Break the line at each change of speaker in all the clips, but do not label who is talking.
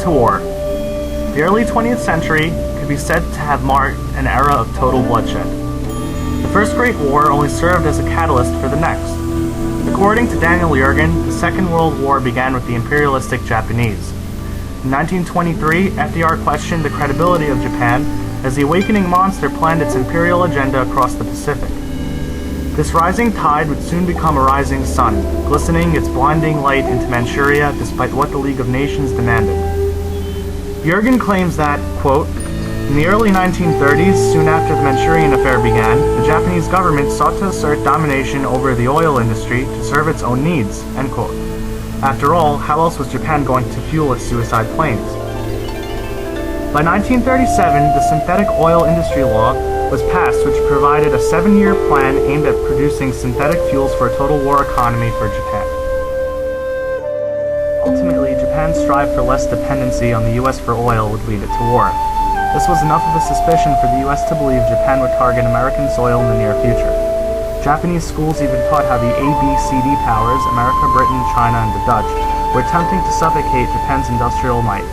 to war. The early 20th century could be said to have marked an era of total bloodshed. The First Great War only served as a catalyst for the next. According to Daniel Yergin, the Second World War began with the imperialistic Japanese. In 1923, FDR questioned the credibility of Japan as the awakening monster planned its imperial agenda across the Pacific. This rising tide would soon become a rising sun, glistening its blinding light into Manchuria despite what the League of Nations demanded. Yergin claims that, quote, in the early 1930s, soon after the Manchurian affair began, the Japanese government sought to assert domination over the oil industry to serve its own needs, end quote. After all, how else was Japan going to fuel its suicide planes? By 1937, the synthetic oil industry law was passed, which provided a 7-year plan aimed at producing synthetic fuels for a total war economy for Japan. Ultimately, Japan's strive for less dependency on the US for oil would lead it to war. This was enough of a suspicion for the US to believe Japan would target American soil in the near future. Japanese schools even taught how the ABCD powers, America, Britain, China, and the Dutch, were attempting to suffocate Japan's industrial might.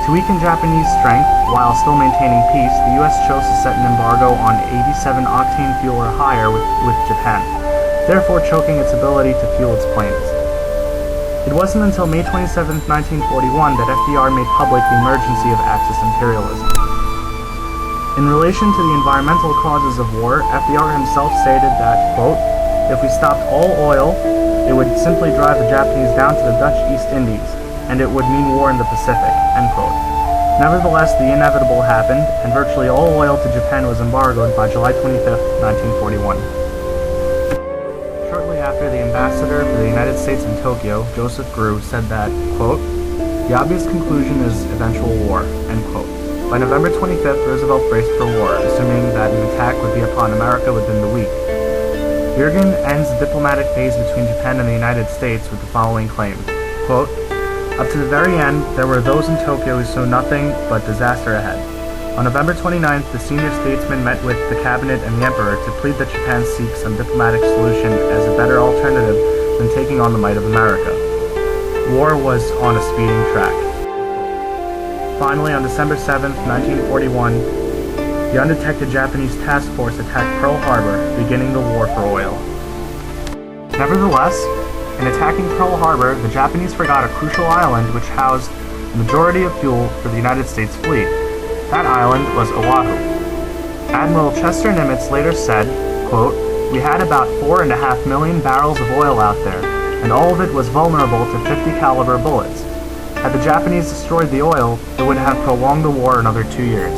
To weaken Japanese strength, while still maintaining peace, the US chose to set an embargo on 87 octane fuel or higher with Japan, therefore choking its ability to fuel its planes. It wasn't until May 27, 1941 that FDR made public the emergency of Axis imperialism. In relation to the environmental causes of war, FDR himself stated that, quote, if we stopped all oil, it would simply drive the Japanese down to the Dutch East Indies, and it would mean war in the Pacific, end quote. Nevertheless, the inevitable happened, and virtually all oil to Japan was embargoed by July 25, 1941. Shortly after, the ambassador for the United States in Tokyo, Joseph Grew, said that, quote, the obvious conclusion is eventual war, end quote. By November 25th, Roosevelt braced for war, assuming that an attack would be upon America within the week. Yergin ends the diplomatic phase between Japan and the United States with the following claim, quote, up to the very end, there were those in Tokyo who saw nothing but disaster ahead. On November 29th, the senior statesman met with the cabinet and the emperor to plead that Japan seek some diplomatic solution as a better alternative than taking on the might of America. War was on a speeding track. Finally, on December 7, 1941, the undetected Japanese task force attacked Pearl Harbor, beginning the war for oil. Nevertheless, in attacking Pearl Harbor, the Japanese forgot a crucial island which housed the majority of fuel for the United States fleet. That island was Oahu. Admiral Chester Nimitz later said, quote, we had about 4.5 million barrels of oil out there, and all of it was vulnerable to .50 caliber bullets. Had the Japanese destroyed the oil, it would have prolonged the war another 2 years.